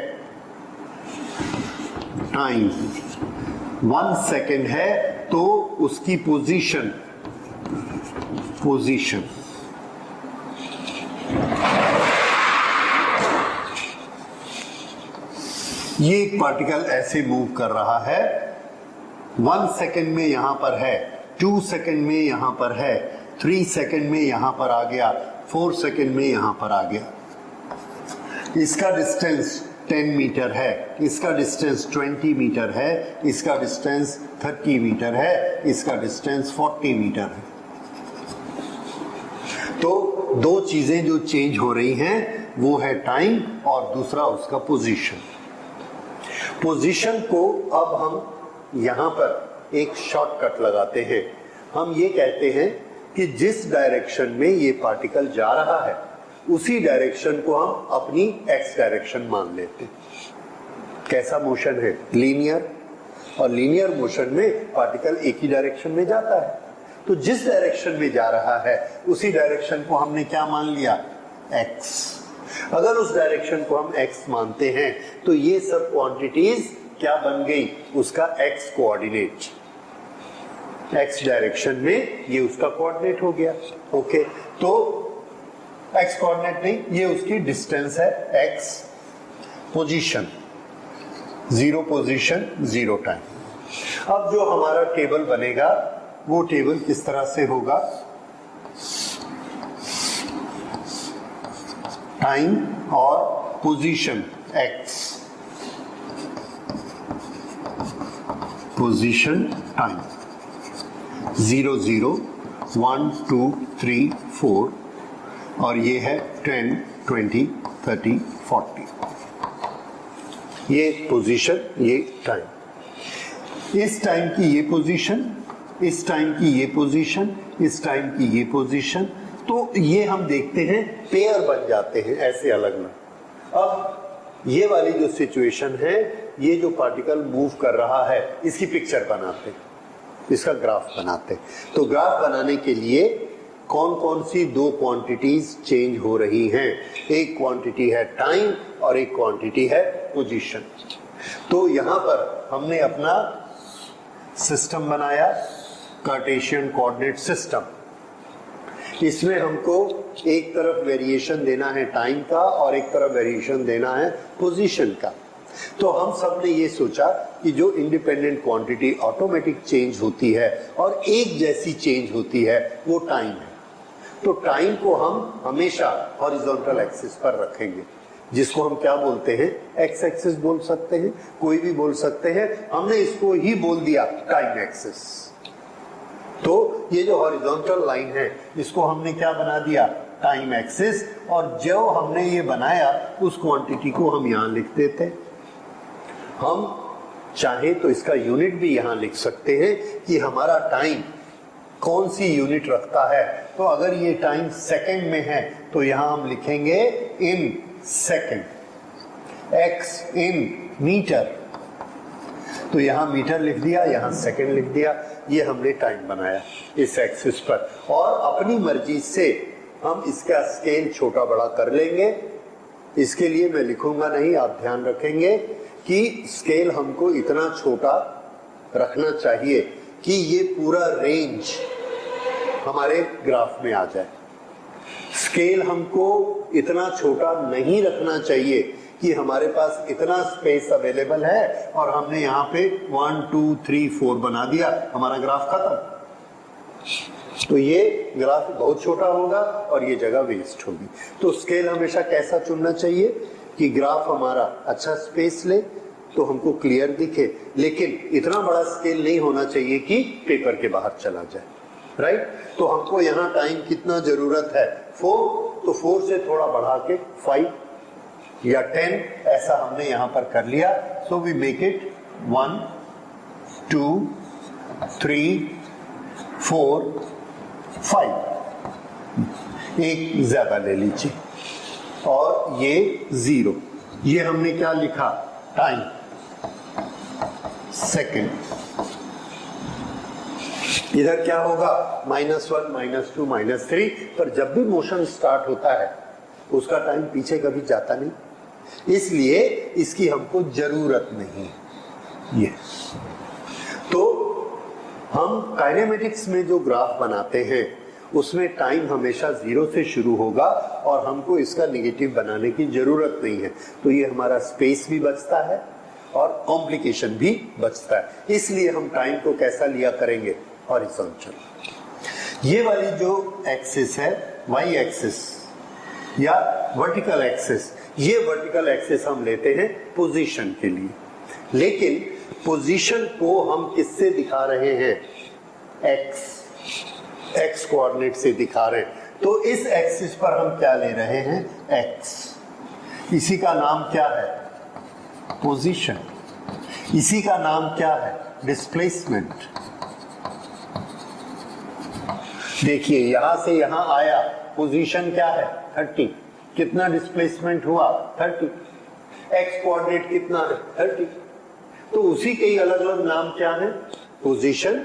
टाइम 1 सेकेंड है तो उसकी पोजीशन ये एक पार्टिकल ऐसे मूव कर रहा है। 1 सेकेंड में यहां पर है, 2 सेकेंड में यहां पर है, 3 सेकेंड में यहां पर आ गया, 4 सेकेंड में यहां पर आ गया। इसका डिस्टेंस 10 मीटर है, इसका डिस्टेंस 20 मीटर है, इसका डिस्टेंस 30 मीटर है, इसका डिस्टेंस 40 मीटर है। तो दो चीजें जो चेंज हो रही हैं वो है टाइम और दूसरा उसका पोजीशन। पोजीशन को अब हम यहां पर एक शॉर्टकट लगाते हैं। हम ये कहते हैं कि जिस डायरेक्शन में ये पार्टिकल जा रहा है उसी डायरेक्शन को हम अपनी एक्स डायरेक्शन मान लेते हैं। कैसा मोशन है? लीनियर। और लीनियर मोशन में पार्टिकल एक ही डायरेक्शन में जाता है। तो जिस डायरेक्शन में जा रहा है उसी डायरेक्शन को हमने क्या मान लिया? एक्स। अगर उस डायरेक्शन को हम x मानते हैं तो ये सब क्वांटिटीज क्या बन गई, उसका x कोऑर्डिनेट, x डायरेक्शन में ये उसका कोऑर्डिनेट हो गया। ओके, तो x कोऑर्डिनेट नहीं, ये उसकी डिस्टेंस है x, पोजीशन, 0 पोजीशन 0 टाइम। अब जो हमारा टेबल बनेगा वो टेबल किस तरह से होगा, टाइम और पोजीशन x, पोजीशन टाइम 0 0 1 2 3 4 और ये है 10 20 30 40, ये पोजीशन, ये टाइम, इस टाइम की ये पोजीशन, इस टाइम की ये पोजीशन, इस टाइम की ये पोजीशन, तो ये हम देखते हैं पेयर बन जाते हैं ऐसे अलग अलग। अब ये वाली जो सिचुएशन है, ये जो पार्टिकल मूव कर रहा है इसकी पिक्चर बनाते, इसका ग्राफ बनाते। तो ग्राफ बनाने के लिए कौन कौन सी दो क्वांटिटीज चेंज हो रही हैं, एक क्वांटिटी है टाइम और एक क्वांटिटी है पोजीशन। तो यहां पर हमने अपना सिस्टम बनाया, कार्टेशियन कोऑर्डिनेट सिस्टम। इसमें हमको एक तरफ वेरिएशन देना है टाइम का और एक तरफ वेरिएशन देना है पोजीशन का। तो हम सब ने ये सोचा कि जो इंडिपेंडेंट क्वांटिटी ऑटोमेटिक चेंज होती है और एक जैसी चेंज होती है वो टाइम है। तो टाइम को हम हमेशा हॉरिजॉन्टल एक्सिस पर रखेंगे, जिसको हम क्या बोलते हैं, एक्स एक्सिस बोल सकते हैं, कोई भी बोल सकते हैं, हमने इसको ही बोल दिया टाइम एक्सिस। तो ये जो हॉरिजॉन्टल लाइन है इसको हमने क्या बना दिया, टाइम एक्सिस, और जो हमने ये बनाया उस क्वांटिटी को हम यहां लिख देते हैं। हम चाहे तो इसका यूनिट भी यहां लिख सकते हैं कि हमारा टाइम कौन सी यूनिट रखता है। तो अगर ये टाइम सेकंड में है तो यहां हम लिखेंगे in second, X in metre, तो यहां मीटर लिख दिया, यहां सेकंड लिख दिया। ये हमने टाइम बनाया इस एक्सिस पर, और अपनी मर्जी से हम इसका स्केल छोटा बड़ा कर लेंगे। इसके लिए मैं लिखूंगा नहीं, आप ध्यान रखेंगे कि स्केल हमको इतना छोटा रखना चाहिए कि ये पूरा रेंज हमारे ग्राफ में आ जाए। स्केल हमको इतना छोटा नहीं रखना चाहिए कि हमारे पास इतना स्पेस अवेलेबल है और हमने यहाँ पे 1 2 3 4 बना दिया, हमारा ग्राफ खत्म। तो ये ग्राफ बहुत छोटा होगा और ये जगह वेस्ट होगी। तो स्केल हमेशा कैसा चुनना चाहिए कि ग्राफ हमारा अच्छा स्पेस ले तो हमको क्लियर दिखे, लेकिन इतना बड़ा स्केल नहीं होना चाहिए कि पेपर के बाहर चला जाए, राइट। तो हमको यहाँ टाइम कितना जरूरत है, 4, तो 4 से थोड़ा बढ़ा के 5 या 10 ऐसा हमने यहां पर कर लिया। सो वी मेक इट 1 2 3 4 5, एक ज्यादा ले लीजिए, और ये 0, ये हमने क्या लिखा, टाइम, सेकंड। इधर क्या होगा, -1 -2 -3, पर जब भी मोशन स्टार्ट होता है उसका टाइम पीछे कभी जाता नहीं, इसलिए इसकी हमको जरूरत नहीं। ये तो हम काइनेमेटिक्स में जो ग्राफ बनाते हैं उसमें टाइम हमेशा 0 से शुरू होगा और हमको इसका नेगेटिव बनाने की जरूरत नहीं है। तो ये हमारा स्पेस भी बचता है और कॉम्प्लिकेशन भी बचता है। इसलिए हम टाइम को कैसा लिया करेंगे, हॉरिजॉन्टल। ये वाली जो एक्सिस है, वाई एक्सिस या वर्टिकल एक्सिस, ये वर्टिकल एक्सिस हम लेते हैं पोजीशन के लिए, लेकिन पोजीशन को हम किससे दिखा रहे हैं, एक्स कोऑर्डिनेट से दिखा रहे हैं। तो इस एक्सिस पर हम क्या ले रहे हैं, एक्स, इसी का नाम क्या है, पोजीशन, इसी का नाम क्या है, डिस्प्लेसमेंट। देखिए यहां से यहां आया, पोजीशन क्या है 30, कितना डिस्प्लेसमेंट हुआ 30, एक्स कोऑर्डिनेट कितना है 30, तो उसी के ही अलग अलग नाम क्या है, पोजीशन,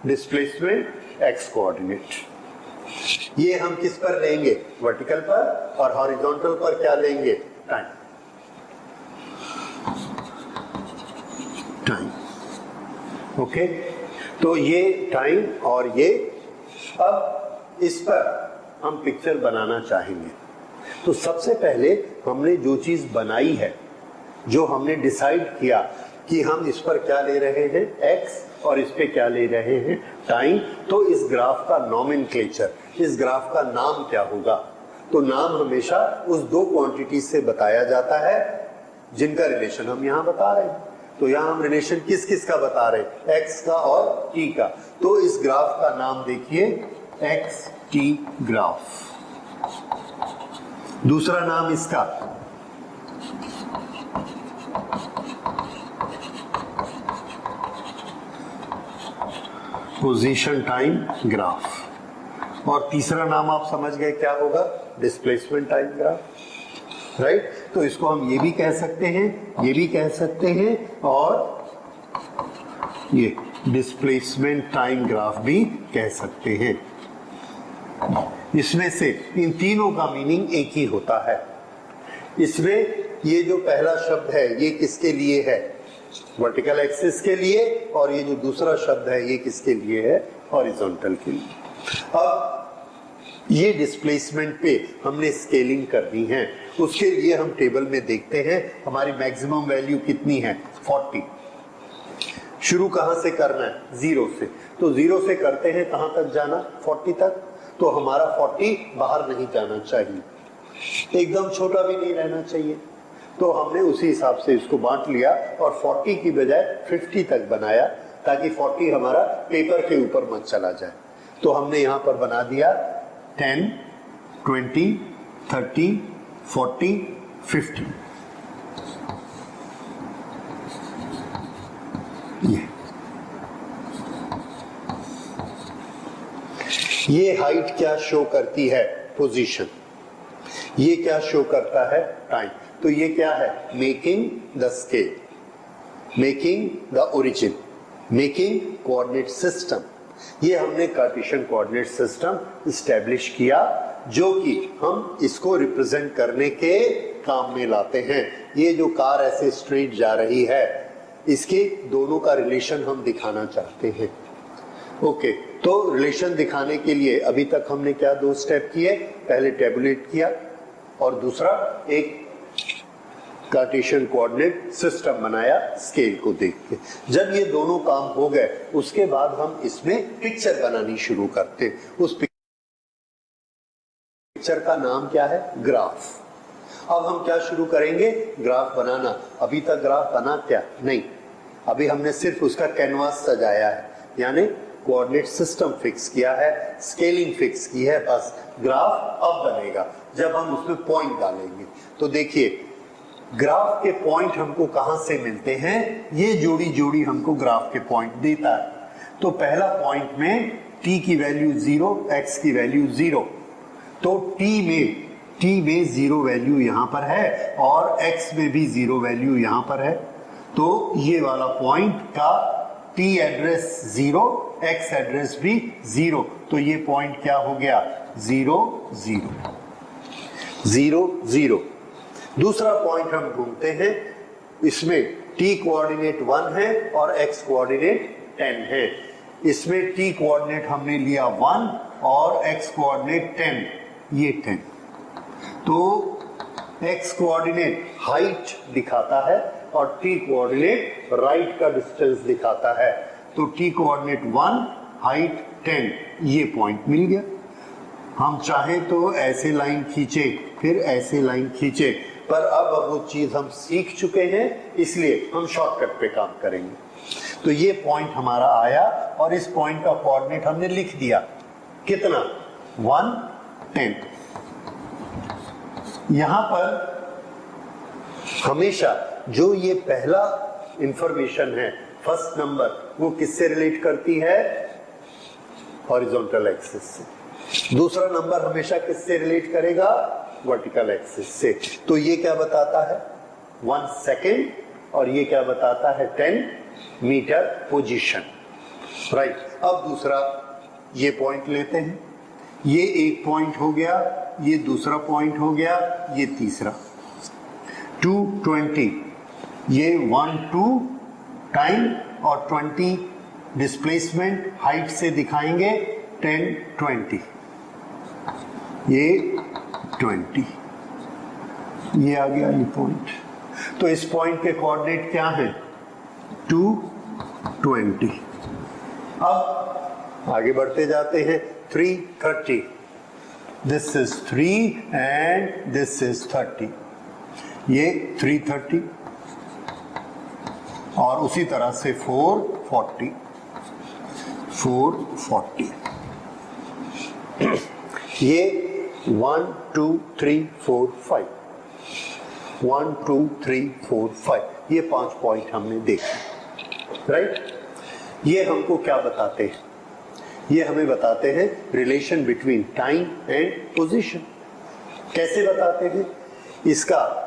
डिस्प्लेसमेंट, एक्स कोऑर्डिनेट। ये हम किस पर लेंगे? वर्टिकल पर। और हॉरिजॉन्टल पर क्या लेंगे? टाइम। टाइम। ओके, तो ये टाइम और ये, अब इस पर हम पिक्चर बनाना चाहेंगे। तो सबसे पहले हमने जो चीज बनाई है, जो हमने डिसाइड किया कि हम इस पर क्या ले रहे हैं, एक्स, और इस पे क्या ले रहे हैं, टाइम, तो इस ग्राफ का नॉमेनक्लेचर, इस ग्राफ का नाम क्या होगा? तो नाम हमेशा उस दो क्वांटिटी से बताया जाता है जिनका रिलेशन हम यहां बता रहे हैं। तो यहां हम रिलेशन किस किस का बता रहे हैं? एक्स का और टी का। तो इस ग्राफ का नाम देखिए एक्स टी ग्राफ। दूसरा नाम इसका पोजीशन टाइम ग्राफ, और तीसरा नाम आप समझ गए क्या होगा? Displacement time graph, right. तो इसको हम ये भी कह सकते हैं, ये भी कह सकते हैं, और ये डिस्प्लेसमेंट टाइम ग्राफ भी कह सकते हैं। इसमें से इन तीनों का मीनिंग एक ही होता है। इसमें ये जो पहला शब्द है ये किसके लिए है? वर्टिकल एक्सिस के लिए, और ये जो दूसरा शब्द है ये किसके लिए है? हॉरिजॉन्टल के लिए। अब ये डिस्प्लेसमेंट पे हमने स्केलिंग करनी है, उसके लिए हम टेबल में देखते हैं हमारी मैक्सिमम वैल्यू कितनी है? 40। शुरू कहां से करना है? 0 से। तो 0 से करते हैं कहां तक जाना? 40 तक। तो हमारा 40 बाहर नहीं जाना चाहिए, एकदम छोटा भी नहीं रहना चाहिए। तो हमने उसी हिसाब से इसको बांट लिया और 40 की बजाय 50 तक बनाया, ताकि 40 हमारा पेपर के ऊपर मत चला जाए। तो हमने यहां पर बना दिया 10, 20, 30, 40, 50। ये हाइट क्या शो करती है? पोजीशन। ये क्या शो करता है? टाइम। तो ये क्या है? Making the scale, making the origin, making coordinate system. ये हमने कार्टेशियन कोऑर्डिनेट सिस्टम इस्टेब्लिश किया, जो कि हम इसको रिप्रेजेंट करने के काम में लाते हैं। ये जो कार ऐसे स्ट्रेट जा रही है, इसके दोनों का रिलेशन हम दिखाना चाहते हैं। ओके, तो रिलेशन दिखाने के लिए अभी तक हमने क्या दो स्टेप किए? पहले टेबुलेट किया, और दूसरा एक कार्टेशियन कोऑर्डिनेट सिस्टम बनाया स्केल को देख के। जब ये दोनों काम हो गए, उसके बाद हम इसमें पिक्चर बनानी शुरू करते। उस पिक्चर का नाम क्या है? ग्राफ। अब हम क्या शुरू करेंगे? ग्राफ बनाना। अभी तक ग्राफ बना क्या? नहीं, अभी हमने सिर्फ उसका कैनवास सजाया है, यानी कोऑर्डिनेट सिस्टम फिक्स किया है, स्केलिंग फिक्स की है, बस। ग्राफ अब बनेगा जब हम उसमें पॉइंट डालेंगे। तो देखिए, ग्राफ के पॉइंट हमको कहां से मिलते हैं? ये जोड़ी जोड़ी हमको ग्राफ के पॉइंट देता है। तो पहला पॉइंट में t की वैल्यू 0, x की वैल्यू 0, तो t में 0 वैल्यू यहां पर है, और x में भी 0 वैल्यू यहां पर है। तो ये वाला पॉइंट का t एड्रेस 0, x एड्रेस भी 0, तो ये पॉइंट क्या हो गया? 0, 0, 0, 0। दूसरा पॉइंट हम ढूंढते हैं, इसमें t कोऑर्डिनेट 1 है और x कोऑर्डिनेट 10 है। इसमें t कोऑर्डिनेट हमने लिया 1 और x कोऑर्डिनेट 10, ये 10। तो x कोऑर्डिनेट हाइट दिखाता है और t कोऑर्डिनेट राइट का डिस्टेंस दिखाता है। तो t कोऑर्डिनेट 1, हाइट 10, ये पॉइंट मिल गया। हम चाहे तो ऐसे लाइन खींचे, फिर ऐसे लाइन खींचे, पर अब वो चीज हम सीख चुके हैं, इसलिए हम शॉर्टकट पे काम करेंगे। तो ये पॉइंट हमारा आया, और इस पॉइंट का कोऑर्डिनेट हमने लिख दिया। कितना? 1, 10। यहां पर हमेशा जो ये पहला इंफॉर्मेशन है, फर्स्ट नंबर, वो किससे रिलेट करती है? हॉरिजॉन्टल एक्सिस से। दूसरा नंबर हमेशा किससे रिलेट करेगा? वर्टिकल एक्सिस से। तो ये क्या बताता है? 1 सेकेंड, और ये क्या बताता है? 10 मीटर पोजीशन, राइट। अब दूसरा ये पॉइंट लेते हैं, ये एक पॉइंट हो गया, ये दूसरा पॉइंट हो गया, ये तीसरा। 220, ये 1 2 टाइम और 20 डिस्प्लेसमेंट हाइट से दिखाएंगे 10 20, ये 20, ये आ गया ये पॉइंट। तो इस पॉइंट के कोऑर्डिनेट क्या हैं? 220। अब आगे बढ़ते जाते हैं। 330, this is 3 and this is 30, ये 330 और उसी तरह से 440 ये 1 2 3 4 5 1 2 3 4 5 ये 5 पॉइंट हमने देखे, राइट। ये हमको क्या बताते हैं? ये हमें बताते हैं relation between time and position. कैसे बताते हैं? इसका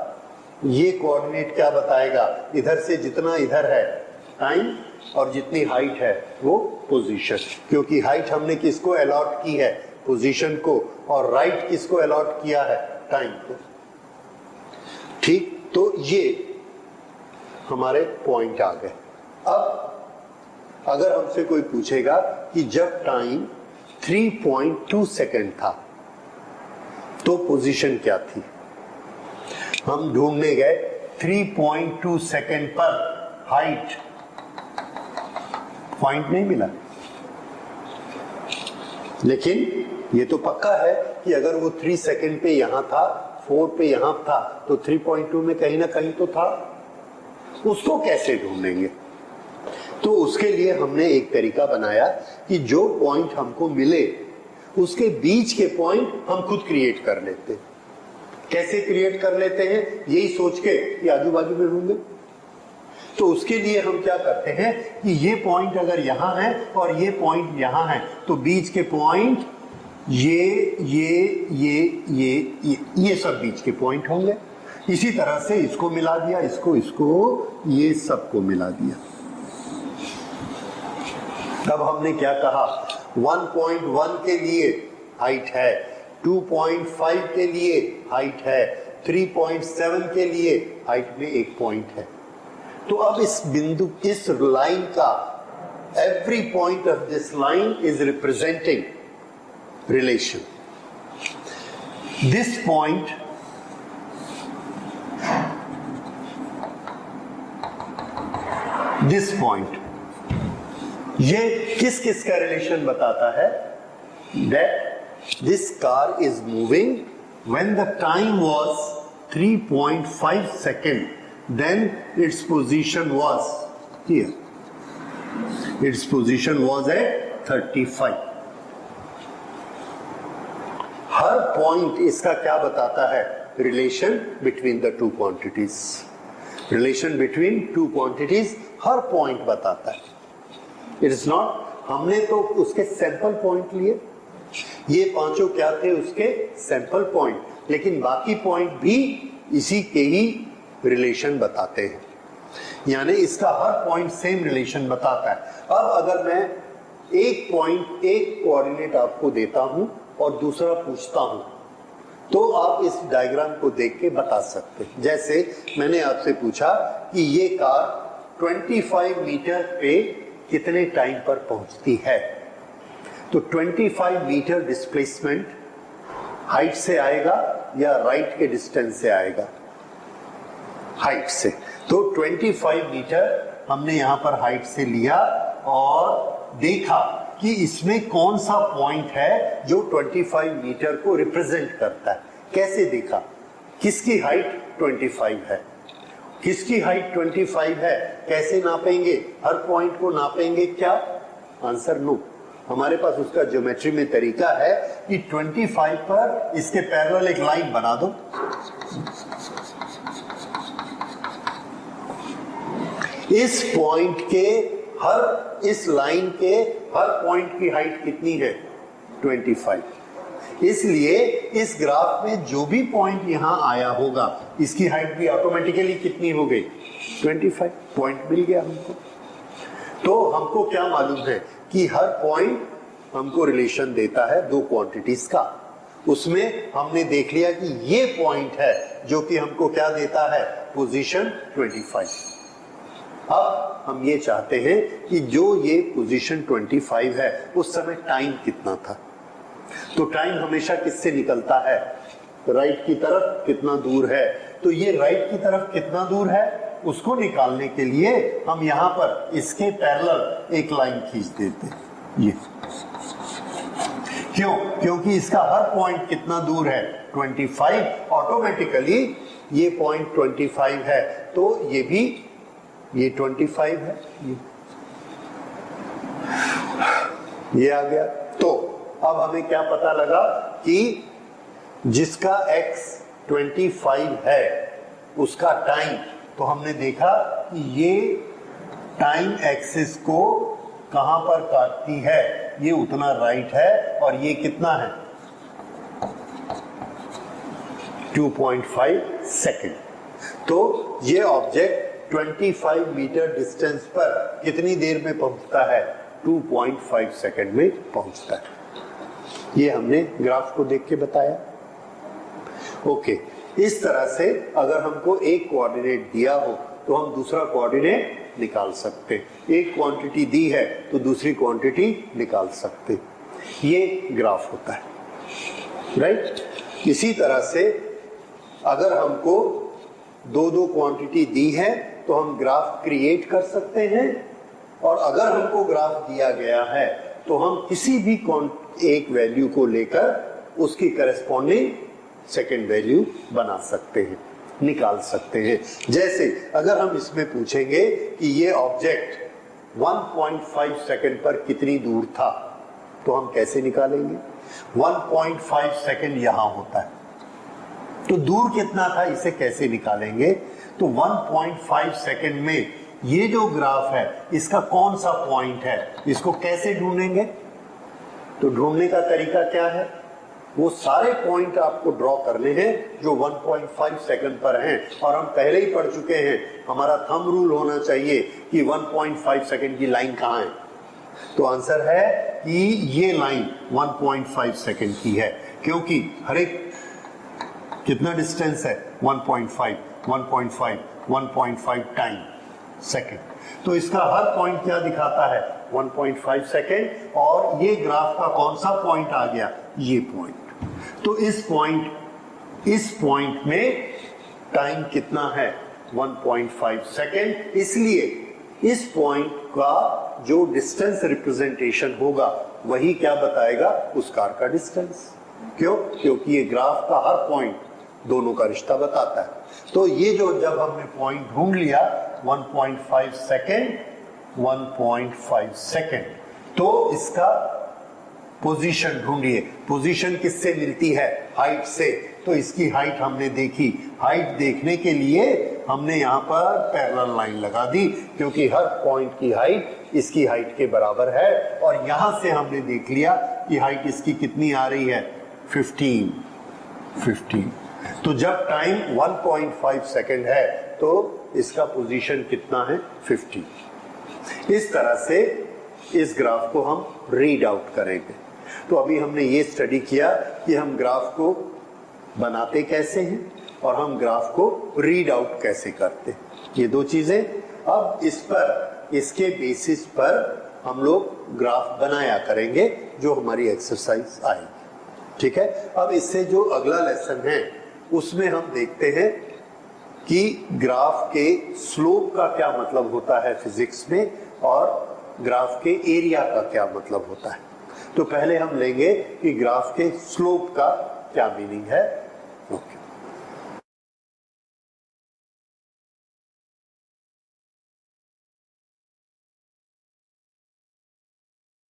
ये कोऑर्डिनेट क्या बताएगा? इधर से जितना इधर है टाइम और जितनी हाइट है वो पोजीशन, क्योंकि हाइट हमने किसको अलॉट की है? पोजीशन को, और राइट किसको अलॉट किया है? टाइम को। ठीक, तो ये हमारे पॉइंट आ गए। अब अगर हमसे कोई पूछेगा कि जब टाइम 3.2 सेकेंड था तो पोजीशन क्या थी? हम ढूंढने गए 3.2 सेकेंड पर हाइट, पॉइंट नहीं मिला। लेकिन ये तो पक्का है कि अगर वो 3 सेकेंड पे यहां था, 4 पे यहां था, तो 3.2 में कहीं ना कहीं तो था। उसको कैसे ढूंढेंगे? तो उसके लिए हमने एक तरीका बनाया कि जो पॉइंट हमको मिले उसके बीच के पॉइंट हम खुद क्रिएट कर लेते हैं। कैसे क्रिएट कर लेते हैं? यही सोच के कि आजू बाजू में होंगे। तो उसके लिए हम क्या करते हैं कि ये पॉइंट अगर यहां है और ये पॉइंट यहां है, तो बीच के पॉइंट ये सब बीच के पॉइंट होंगे। इसी तरह से इसको मिला दिया, इसको ये सबको मिला दिया। अब हमने क्या कहा? 1.1 के लिए हाइट है, 2.5 के लिए हाइट है, 3.7 के लिए हाइट में एक पॉइंट है। तो अब इस बिंदु, इस लाइन का every point of this line is representing relation. This point ये किस किस का रिलेशन बताता है? That this car is moving when the time was 3.5 second, then its position was here. Its position was at 35. Her point इसका क्या बताता है? Relation between the two quantities. Relation between two quantities her point बताता है। It is not, हमने तो उसके sample point लिए, ये पांचों क्या थे? उसके सैंपल पॉइंट, लेकिन बाकी पॉइंट भी इसी के ही रिलेशन बताते हैं। यानी इसका हर पॉइंट सेम रिलेशन बताता है। अब अगर मैं एक पॉइंट, एक कोऑर्डिनेट आपको देता हूं और दूसरा पूछता हूं, तो आप इस डायग्राम को देख के बता सकते हैं। जैसे मैंने आपसे पूछा कि ये कार 25 मीटर पे कितने टाइम पर पहुंचती है, तो 25 मीटर डिस्प्लेसमेंट हाइट से आएगा या राइट के डिस्टेंस से आएगा? हाइट से। तो 25 मीटर हमने यहां पर हाइट से लिया और देखा कि इसमें कौन सा पॉइंट है जो 25 मीटर को रिप्रेजेंट करता है। कैसे देखा? किसकी हाइट 25 है, किसकी हाइट 25 है, कैसे नापेंगे? हर पॉइंट को नापेंगे क्या? Answer no. हमारे पास उसका ज्योमेट्री में तरीका है कि 25 पर इसके पैरेलल एक लाइन बना दो। इस पॉइंट के हर, इस लाइन के हर पॉइंट की हाइट कितनी है? 25। इसलिए इस ग्राफ में जो भी पॉइंट यहां आया होगा इसकी हाइट भी ऑटोमेटिकली कितनी हो गई? 25 पॉइंट मिल गया हमको। तो हमको क्या मालूम है कि हर पॉइंट हमको रिलेशन देता है दो क्वांटिटीज का। उसमें हमने देख लिया कि ये पॉइंट है जो कि हमको क्या देता है, पोजीशन 25। अब हम ये चाहते हैं कि जो ये पोजीशन 25 है उस समय टाइम कितना था। तो टाइम हमेशा किससे निकलता है, राइट की तरफ कितना दूर है। तो ये राइट की तरफ कितना दूर है उसको निकालने के लिए हम यहां पर इसके पैरेलल एक लाइन खींच देते हैं। ये क्यों, क्योंकि इसका हर पॉइंट कितना दूर है, 25। ऑटोमेटिकली ये पॉइंट 25 है तो ये भी ये 25 है, ये आ गया। तो अब हमें क्या पता लगा कि जिसका x 25 है उसका टाइम, तो हमने देखा कि ये टाइम एक्सिस को कहां पर काटती है, ये उतना राइट है और ये कितना है 2.5 सेकेंड। तो ये ऑब्जेक्ट 25 मीटर डिस्टेंस पर कितनी देर में पहुंचता है, 2.5 सेकेंड में पहुंचता है। ये हमने ग्राफ को देख के बताया। ओके, इस तरह से अगर हमको एक कोऑर्डिनेट दिया हो तो हम दूसरा कोऑर्डिनेट निकाल सकते। एक क्वांटिटी दी है तो दूसरी क्वांटिटी निकाल सकते। ये ग्राफ होता है, राइट। इसी तरह से अगर हमको दो दो क्वांटिटी दी है तो हम ग्राफ क्रिएट कर सकते हैं, और अगर हमको ग्राफ दिया गया है तो हम किसी भी एक वैल्यू को लेकर उसकी करस्पॉन्डिंग सेकेंड वैल्यू बना सकते हैं, निकाल सकते हैं। जैसे अगर हम इसमें पूछेंगे कि ये ऑब्जेक्ट 1.5 सेकेंड पर कितनी दूर था, तो हम कैसे निकालेंगे। 1.5 सेकेंड यहां होता है, तो दूर कितना था इसे कैसे निकालेंगे। तो 1.5 सेकेंड में ये जो ग्राफ है इसका कौन सा पॉइंट है, इसको कैसे ढूंढेंगे। तो ढूंढने का तरीका क्या है, वो सारे पॉइंट आपको ड्रॉ करने हैं जो 1.5 सेकंड पर हैं, और हम पहले ही पढ़ चुके हैं, हमारा थंब रूल होना चाहिए कि 1.5 सेकंड की लाइन कहां है। तो आंसर है कि ये लाइन 1.5 सेकंड की है, क्योंकि हर एक कितना डिस्टेंस है 1.5 1.5 1.5 टाइम सेकंड। तो इसका हर पॉइंट क्या दिखाता है 1.5 सेकंड, और ये ग्राफ का कौन सा पॉइंट आ गया, ये पॉइंट। तो इस पॉइंट में टाइम कितना है 1.5 सेकेंड। इसलिए इस पॉइंट का जो डिस्टेंस रिप्रेजेंटेशन होगा वही क्या बताएगा, उस कार का डिस्टेंस। क्यों, क्योंकि ये ग्राफ का हर पॉइंट दोनों का रिश्ता बताता है। तो ये जो जब हमने पॉइंट ढूंढ लिया 1.5 सेकेंड 1.5 सेकेंड, तो इसका पोजीशन ढूंढिए। पोजीशन किससे मिलती है, हाइट से। तो इसकी हाइट हमने देखी, हाइट देखने के लिए हमने यहाँ पर पैरेलल लाइन लगा दी, क्योंकि हर पॉइंट की हाइट इसकी हाइट के बराबर है। और यहां से हमने देख लिया कि हाइट इसकी कितनी आ रही है 15। तो जब टाइम 1.5 सेकेंड है तो इसका पोजीशन कितना है 50। इस तरह से इस ग्राफ को हम रीड आउट करेंगे। तो अभी हमने ये स्टडी किया कि हम ग्राफ को बनाते कैसे हैं और हम ग्राफ को रीड आउट कैसे करते हैं, ये दो चीजें। अब इस पर, इसके बेसिस पर हम लोग ग्राफ बनाया करेंगे जो हमारी एक्सरसाइज आएगी, ठीक है। अब इससे जो अगला लेसन है उसमें हम देखते हैं कि ग्राफ के स्लोप का क्या मतलब होता है फिजिक्स में, और ग्राफ के एरिया का क्या मतलब होता है। तो पहले हम लेंगे कि ग्राफ के स्लोप का क्या मीनिंग है। ओके।